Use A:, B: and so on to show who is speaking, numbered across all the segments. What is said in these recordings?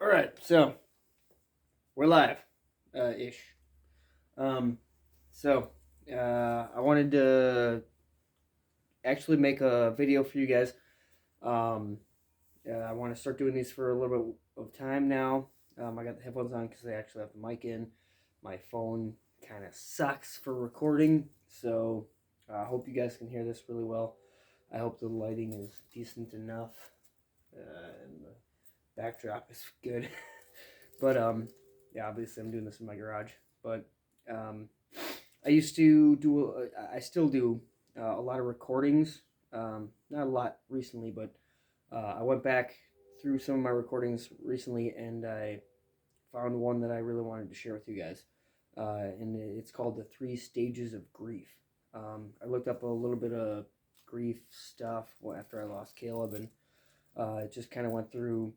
A: right, so we're live, ish. Um, so I wanted to actually make a video for you guys. Um, I want to start doing these for a little bit of time now. I got the headphones on because I actually have the mic in. My phone kind of sucks for recording, so I hope you guys can hear this really well. I hope the lighting is decent enough, and the backdrop is good. But yeah, obviously I'm doing this in my garage. But um, I used to do, I still do a lot of recordings. Not a lot recently, but I went back through some of my recordings recently, and I found one that I really wanted to share with you guys. And it's called The 3 Stages of Grief. I looked up a little bit of grief stuff after I lost Caleb, and it just kind of went through.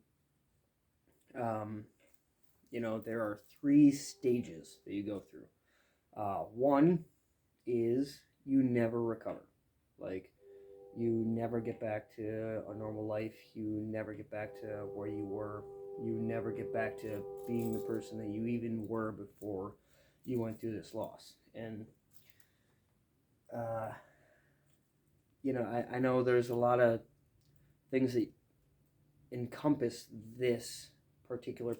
A: There are 3 stages that you go through. One is you never recover. Like, you never get back to a normal life. You never get back to where you were. You never get back to being the person that you even were before you went through this loss. And, I know there's a lot of things that encompass this particular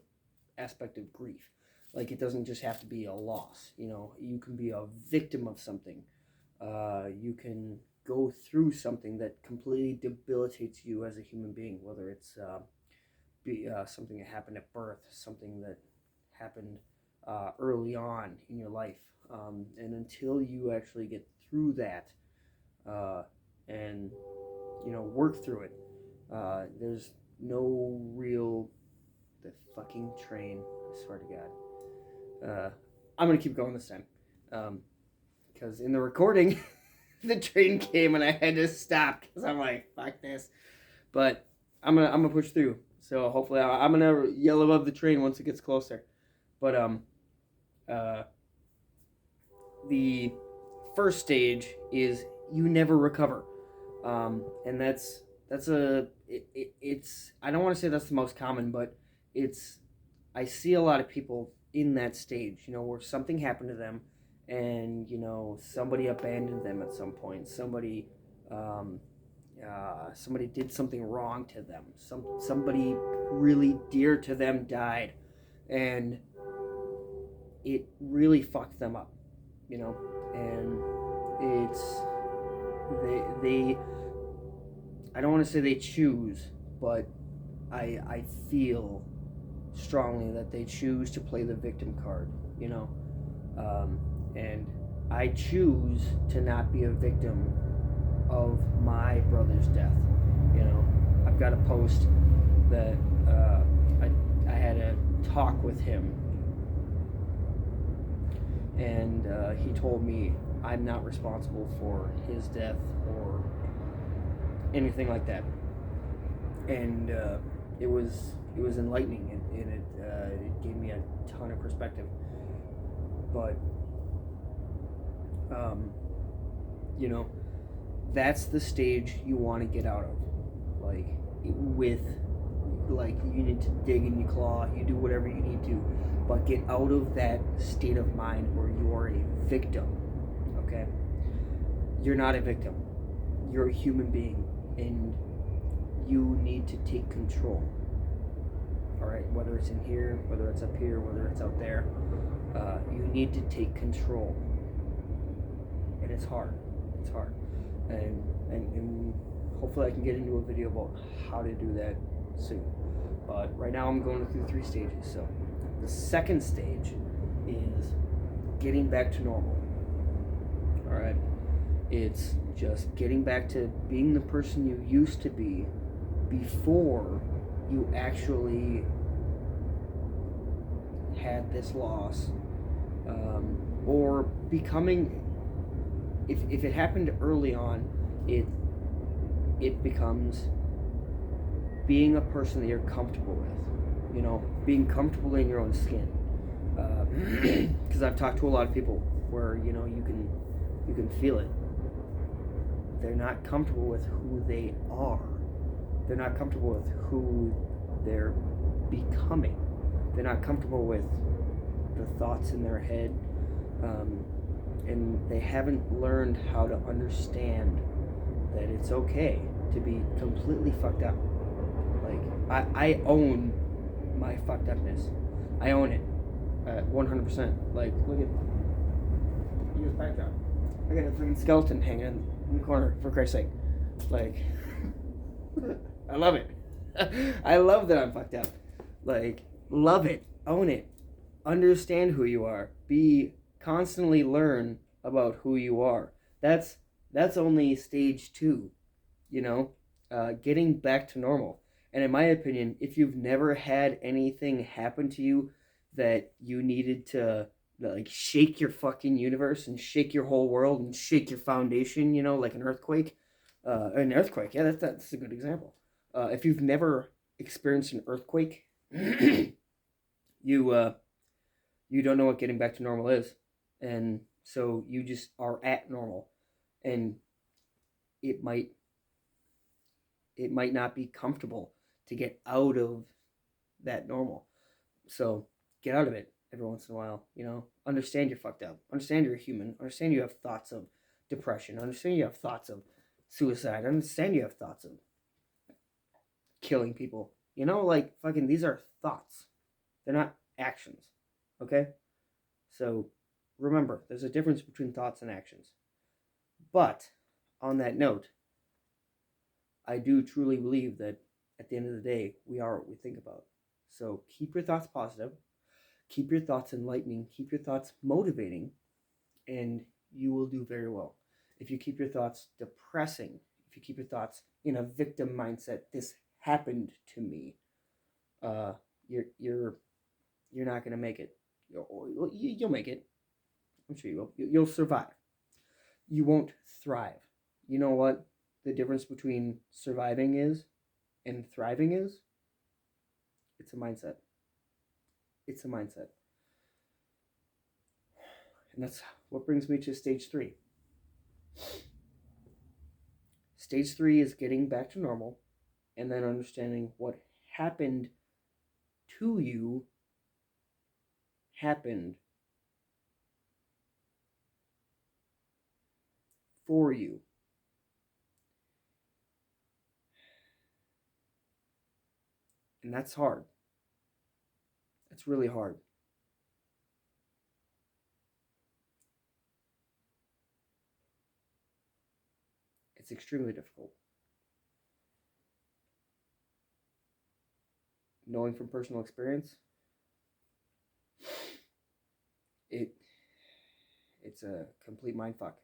A: aspect of grief. Like, it doesn't just have to be a loss. You can be a victim of something. You can go through something that completely debilitates you as a human being, whether it's something that happened at birth, something that happened early on in your life. And until you actually get through that and work through it, there's no real... The fucking train, I swear to God. I'm gonna keep going this time, because in the recording the train came and I had to stop because I'm like, fuck this. But I'm gonna push through, so hopefully I'm gonna yell above the train once it gets closer. But the first stage is you never recover, and it's I don't want to say that's the most common, but I see a lot of people in that stage, where something happened to them, and somebody abandoned them at some point. Somebody did something wrong to them. Somebody really dear to them died, and it really fucked them up, and it's they I don't want to say they choose, but I feel strongly that they choose to play the victim card, and I choose to not be a victim of my brother's death. I've got a post that I had a talk with him, and he told me I'm not responsible for his death or anything like that, and it was enlightening, and it gave me a ton of perspective. But that's the stage you want to get out of. You need to dig and you claw, you do whatever you need to, but get out of that state of mind where you are a victim. Okay? You're not a victim. You're a human being, and you need to take control. Alright, whether it's in here, whether it's up here, whether it's out there, you need to take control. And it's hard. And hopefully I can get into a video about how to do that soon. But right now I'm going through 3 stages. So the second stage is getting back to normal. Alright? It's just getting back to being the person you used to be before you actually had this loss, or becoming, if it happened early on, it becomes being a person that you're comfortable with, being comfortable in your own skin, because I've talked to a lot of people where you can feel it. They're not comfortable with who they are. They're not comfortable with who their becoming. They're not comfortable with the thoughts in their head, and they haven't learned how to understand that it's okay to be completely fucked up. Like, I own my fucked upness. I own it 100%. Like, look at use backdrop. I got a freaking skeleton hanging in the corner, for Christ's sake. Like, I love it. I love that I'm fucked up. Like, love it. Own it. Understand who you are. Constantly learn about who you are. That's only stage 2, getting back to normal. And in my opinion, if you've never had anything happen to you that you needed to like shake your fucking universe and shake your whole world and shake your foundation, like an earthquake. Yeah, that's a good example. If you've never experienced an earthquake, you don't know what getting back to normal is, and so you just are at normal, and it might not be comfortable to get out of that normal. So get out of it every once in a while, understand you're fucked up, understand you're human, understand you have thoughts of depression, understand you have thoughts of suicide, understand you have thoughts of killing people, like fucking these are thoughts, they're not actions, okay? So remember, there's a difference between thoughts and actions. But on that note, I do truly believe that at the end of the day, we are what we think about. So keep your thoughts positive, keep your thoughts enlightening, keep your thoughts motivating, and you will do very well. If you keep your thoughts depressing, if you keep your thoughts in a victim mindset, this happened to me, you're not gonna make it. You'll make it. I'm sure you will. You'll survive. You won't thrive. You know what the difference between surviving is and thriving is? It's a mindset. It's a mindset. And that's what brings me to stage 3. Stage 3 is getting back to normal and then understanding what happened to you happened for you. And that's hard. That's really hard. It's extremely difficult. Knowing from personal experience, it's a complete mindfuck.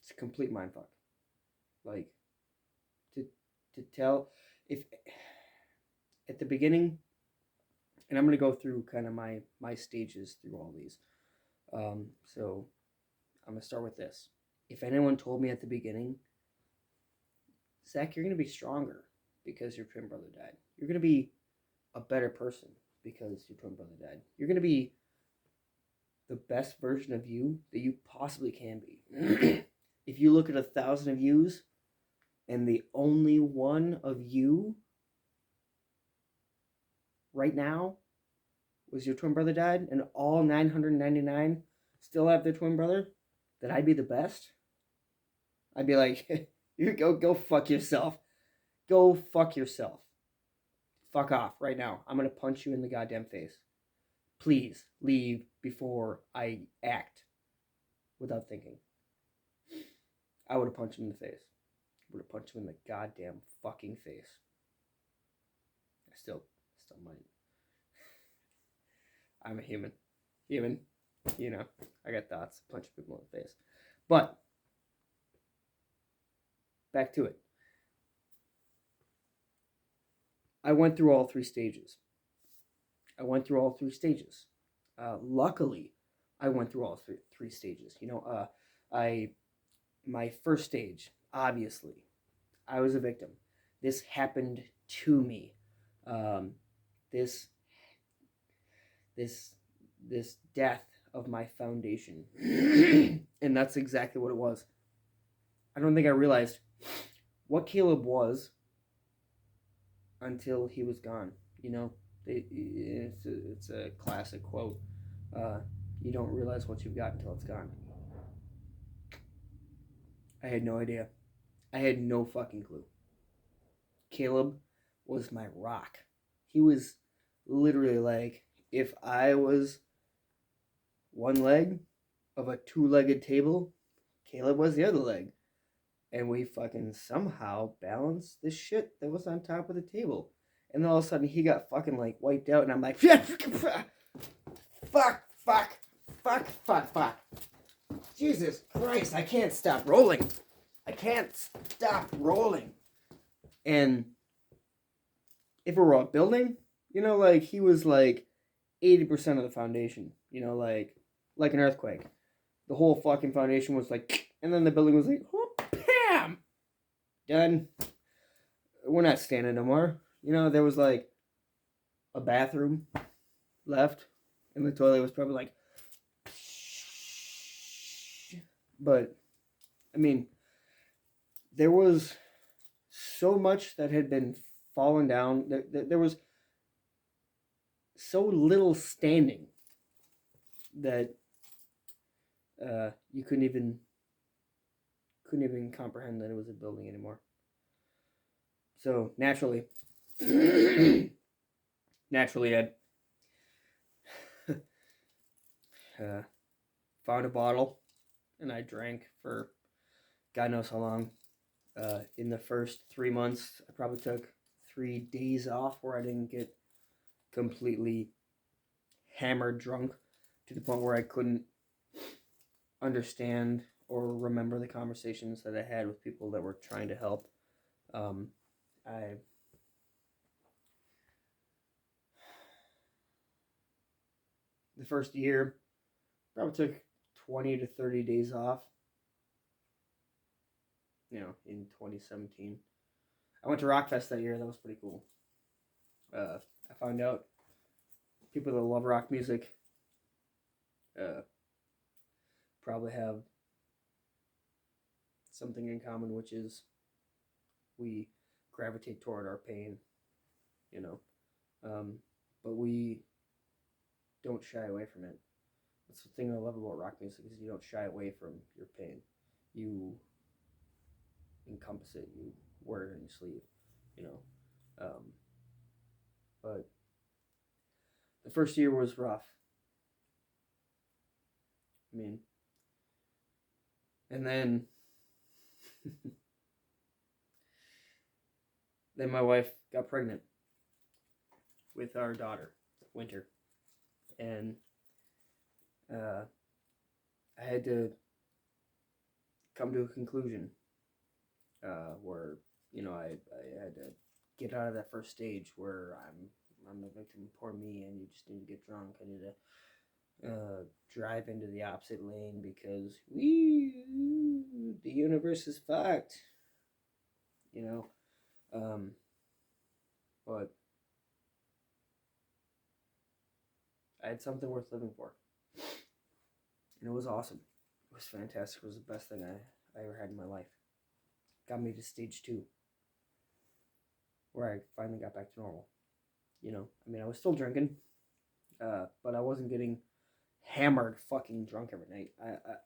A: It's a complete mindfuck. Like, to tell, if at the beginning, and I'm going to go through kind of my stages through all these. So I'm going to start with this. If anyone told me at the beginning, Zach, you're going to be stronger because your twin brother died. You're going to be a better person because your twin brother died. You're going to be the best version of you that you possibly can be. If you look at 1,000 of yous and the only one of you right now was your twin brother died, and all 999 still have their twin brother, that I'd be the best. I'd be like, you go fuck yourself. Go fuck yourself. Fuck off right now. I'm going to punch you in the goddamn face. Please leave before I act without thinking. I would have punched him in the face. I would have punched him in the goddamn fucking face. I still might. I'm a human. I got thoughts. Punch people in the face. But back to it. I went through all 3 stages. Luckily, I went through all three stages. My first stage, obviously, I was a victim. This happened to me. This death of my foundation. And that's exactly what it was. I don't think I realized what Caleb was until he was gone. You know, it's a classic quote. Uh, you don't realize what you've got until it's gone. I had no idea. I had no fucking clue. Caleb was my rock. He was literally like, if I was one leg of a two-legged table, Caleb was the other leg. And we fucking somehow balanced the shit that was on top of the table. And then all of a sudden he got fucking like wiped out, and I'm like, fuck, fuck, fuck, fuck, fuck. Jesus Christ, I can't stop rolling. I can't stop rolling. And if it were a building, you know, like he was like 80% of the foundation, you know, like an earthquake. The whole fucking foundation was like, and then the building was like, oh, bam, done. We're not standing no more. You know, there was like a bathroom left, and the toilet was probably like, but I mean, there was so much that had been fallen down. There was so little standing that you couldn't even comprehend that it was a building anymore. So naturally, Ed found a bottle, and I drank for God knows how long. In the first 3 months, I probably took 3 days off where I didn't get completely hammered drunk to the point where I couldn't understand or remember the conversations that I had with people that were trying to help. The first year probably took 20 to 30 days off. You know, in 2017. I went to Rockfest that year. That was pretty cool. I found out people that love rock music probably have something in common, which is we gravitate toward our pain, you know. But we don't shy away from it. That's the thing I love about rock music, is you don't shy away from your pain. You encompass it. You wear it on your sleeve, you know. But the first year was rough. I mean, and then then my wife got pregnant with our daughter, Winter, and I had to come to a conclusion where, you know, I had to get out of that first stage where I'm a victim, poor me, and you just need to get drunk. I need to drive into the opposite lane because the universe is fucked, you know. But I had something worth living for, and it was awesome. It was fantastic. It was the best thing I ever had in my life. Got me to stage 2, where I finally got back to normal. You know, I mean, I was still drinking, but I wasn't getting hammered fucking drunk every night.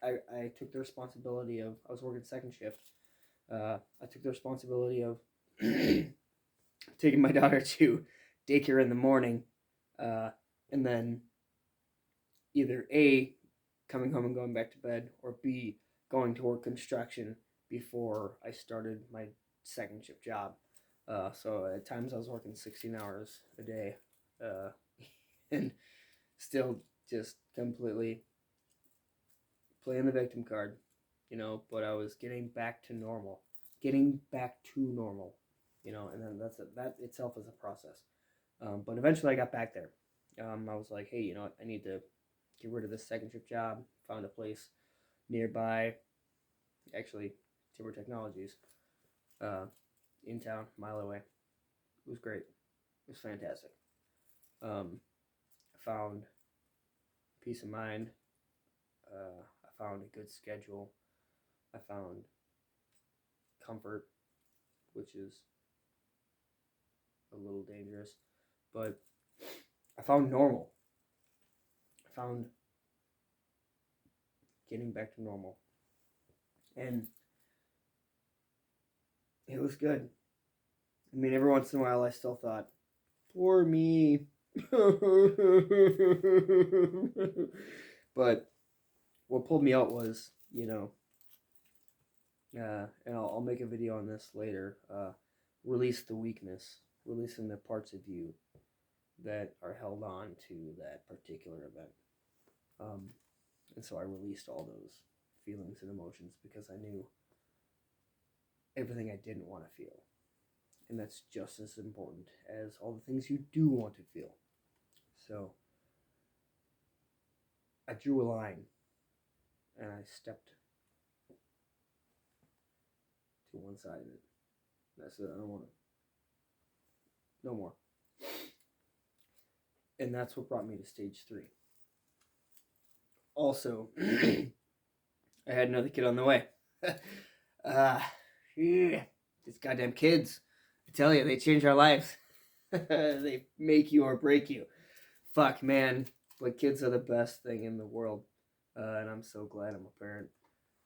A: I took the responsibility of, I was working second shift. I took the responsibility of taking my daughter to daycare in the morning, and then either A, coming home and going back to bed, or B, going to work construction before I started my second shift job. So at times I was working 16 hours a day, and still just completely playing the victim card, you know, but I was getting back to normal, you know, and then that itself is a process. But eventually I got back there. I was like, hey, you know what, I need to get rid of this second shift job. Found a place nearby, actually, Timber Technologies, in town, a mile away. It was great. It was fantastic. I found peace of mind. I found a good schedule. I found comfort, which is a little dangerous. But I found normal. I found getting back to normal. And it was good. I mean, every once in a while I still thought, poor me. But what pulled me out was, and I'll make a video on this later, release the weakness, releasing the parts of you that are held on to that particular event. And so I released all those feelings and emotions because I knew everything I didn't want to feel. And that's just as important as all the things you do want to feel. So I drew a line and I stepped to one side of it. And I said, I don't want to. No more. And that's what brought me to stage 3. Also, I had another kid on the way. These goddamn kids. I tell you, they change our lives. They make you or break you. Fuck, man. But kids are the best thing in the world. And I'm so glad I'm a parent.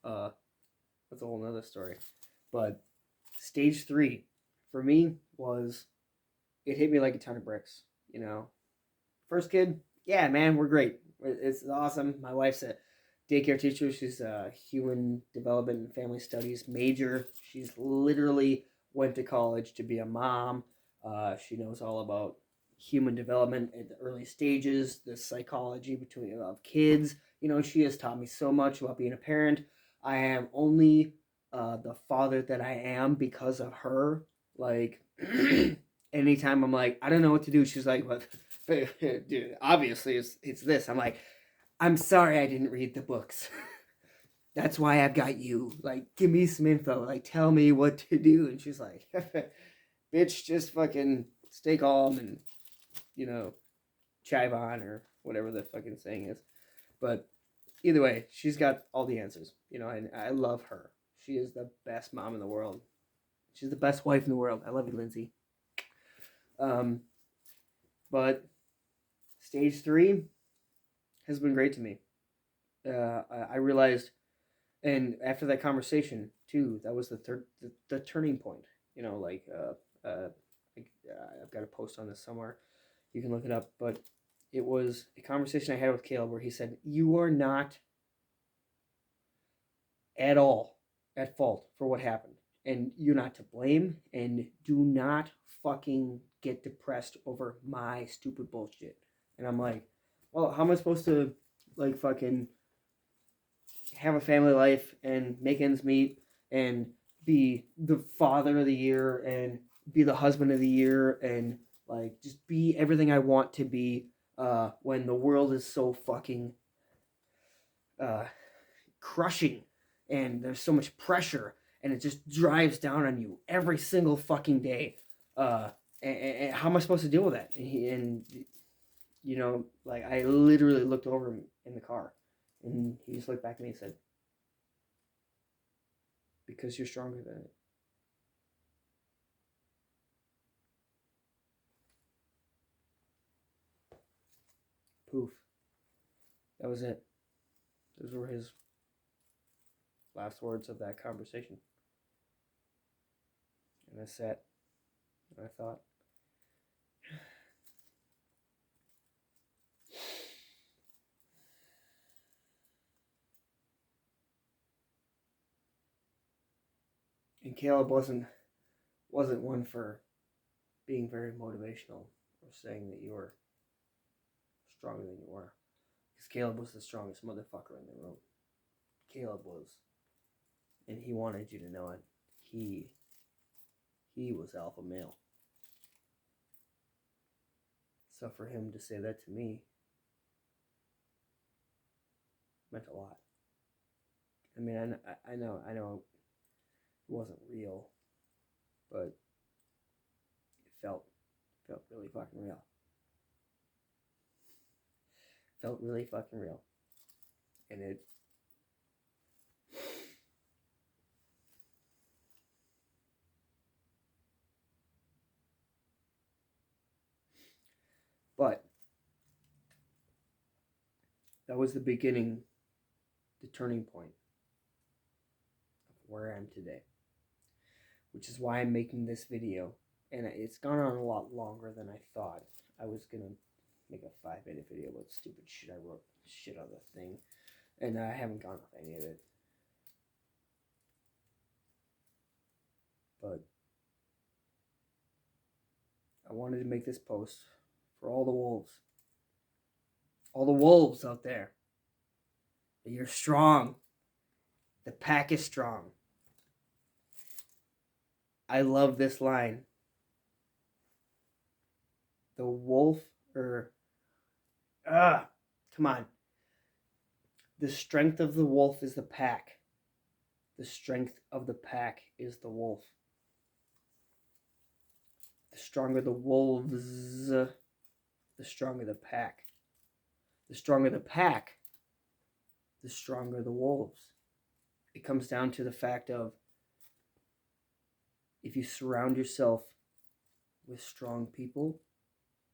A: That's a whole nother story. But stage 3 for me was, it hit me like a ton of bricks. First kid, yeah, man, we're great. It's awesome. My wife's a daycare teacher. She's a human development and family studies major. She's literally went to college to be a mom. She knows all about human development at the early stages, the psychology of kids. She has taught me so much about being a parent. I am only the father that I am because of her. Like, anytime I'm like, I don't know what to do, she's like, "What, dude? Obviously, it's this." I'm like, "I'm sorry, I didn't read the books. That's why I've got you. Like, give me some info. Like, tell me what to do." And she's like, "Bitch, just fucking stay calm and chive on," or whatever the fucking saying is. But either way, she's got all the answers. And I love her. She is the best mom in the world. She's the best wife in the world. I love you, Lindsay. But stage 3 has been great to me. I realized, and after that conversation too, that was the turning point. I've got a post on this somewhere. You can look it up, but it was a conversation I had with Caleb where he said, "You are not at all at fault for what happened, and you're not to blame, and do not fucking get depressed over my stupid bullshit." And I'm like, well, how am I supposed to fucking have a family life and make ends meet and be the father of the year and be the husband of the year and just be everything I want to be when the world is so fucking crushing and there's so much pressure and it just drives down on you every single fucking day. And how am I supposed to deal with that? I literally looked over him in the car and he just looked back at me and said, "Because you're stronger than it." Poof. That was it. Those were his last words of that conversation. And I sat and I thought, and Caleb wasn't one for being very motivational or saying that you were stronger than you were. Because Caleb was the strongest motherfucker in the room. Caleb was. And he wanted you to know it. He was alpha male. So for him to say that to me meant a lot. I mean, I know it wasn't real, but it felt really fucking real. Felt really fucking real. And That was the beginning, the turning point of where I am today. Which is why I'm making this video. And it's gone on a lot longer than I thought. I was going to make a 5-minute video about stupid shit I wrote shit on the thing. And I haven't gone off any of it. But I wanted to make this post for all the wolves. All the wolves out there. You're strong. The pack is strong. I love this line. The wolf, come on. The strength of the wolf is the pack. The strength of the pack is the wolf. The stronger the wolves, the stronger the pack. The stronger the pack, the stronger the wolves. It comes down to the fact of, if you surround yourself with strong people,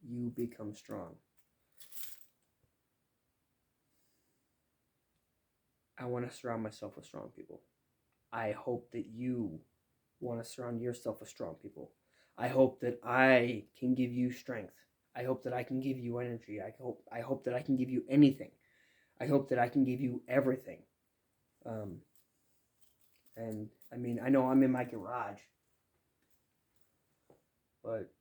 A: you become strong. I want to surround myself with strong people. I hope that you want to surround yourself with strong people. I hope that I can give you strength. I hope that I can give you energy. I hope that I can give you anything. I hope that I can give you everything. And I mean, I know I'm in my garage, but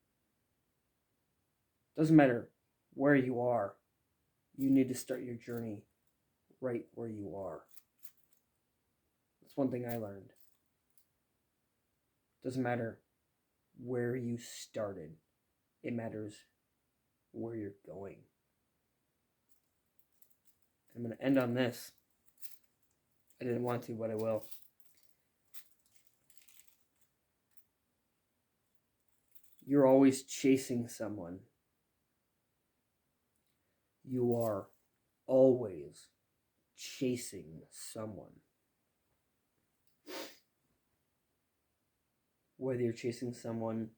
A: it doesn't matter where you are. You need to start your journey right where you are. That's one thing I learned. It doesn't matter where you started. It matters where you're going. I'm going to end on this. I didn't want to, but I will. You're always chasing someone. You are always chasing someone. Whether you're chasing someone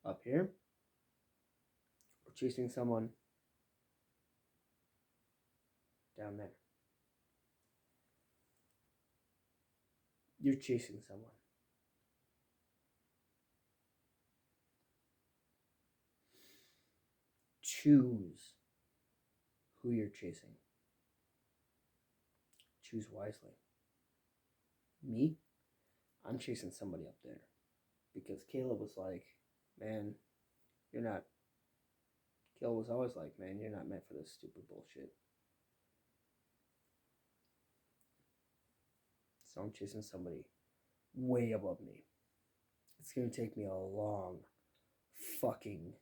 A: up here or chasing someone down there. You're chasing someone. Choose who you're chasing. Choose wisely. Me? I'm chasing somebody up there. Because Caleb was like, man, you're not. Caleb was always like, man, you're not meant for this stupid bullshit. So I'm chasing somebody way above me. It's going to take me a long fucking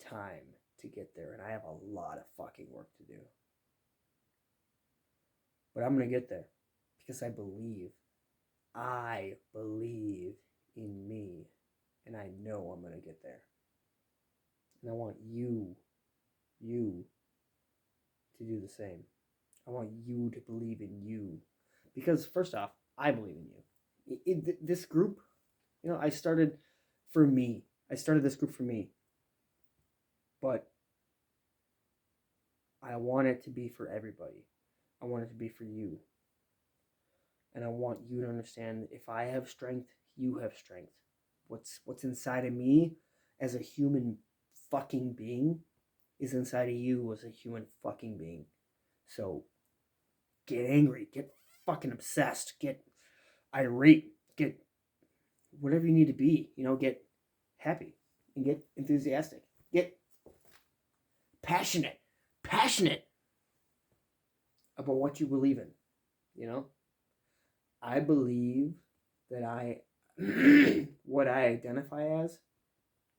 A: time to get there. And I have a lot of fucking work to do. But I'm going to get there. Because I believe. I believe in me. And I know I'm going to get there. And I want you to do the same. I want you to believe in you. Because first off, I believe in you. This group, I started for me. I started this group for me. But I want it to be for everybody. I want it to be for you. And I want you to understand that if I have strength, you have strength. What's inside of me as a human fucking being is inside of you as a human fucking being. So get angry, get fucking obsessed, get irate, get whatever you need to be, get happy and get enthusiastic, get passionate about what you believe in, I believe that what I identify as,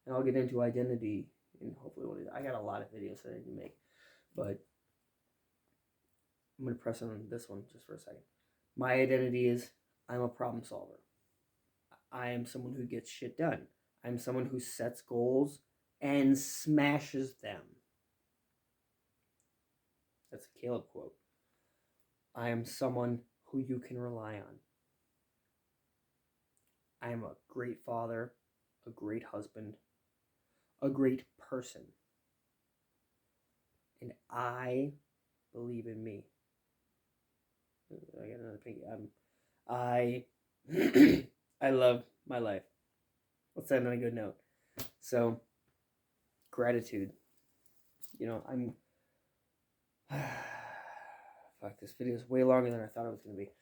A: and I'll get into identity and hopefully I got a lot of videos that I need to make, but I'm going to press on this one just for a second. My identity is I'm a problem solver. I am someone who gets shit done. I'm someone who sets goals and smashes them. That's a Caleb quote. I am someone who you can rely on. I am a great father, a great husband, a great person. And I believe in me. I got another pinky. I I love my life. Let's end on a good note. So, gratitude. You know, I'm. Fuck, this video is way longer than I thought it was going to be.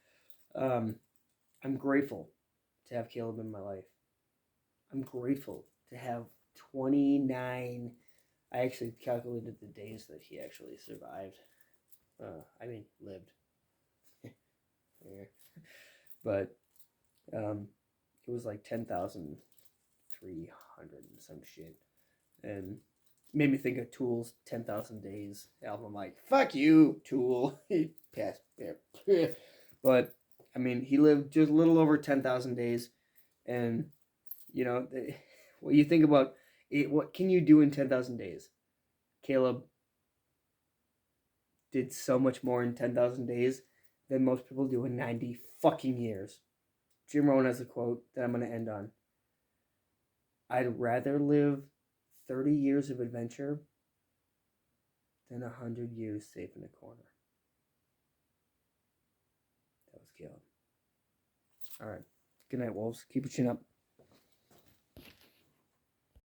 A: I'm grateful to have Caleb in my life. I'm grateful to have 29. I actually calculated the days that he actually survived. Lived. Yeah. But it was like 10,300 and some shit. And made me think of Tool's 10,000 Days album. I'm like, fuck you, Tool. He passed there. But, I mean, he lived just a little over 10,000 days. And, you know, what you think about it, what can you do in 10,000 days? Caleb did so much more in 10,000 days than most people do in 90 fucking years. Jim Rohn has a quote that I'm going to end on. I'd rather live 30 years of adventure than 100 years safe in a corner. That was Caleb. All right. Good night, wolves. Keep your chin up.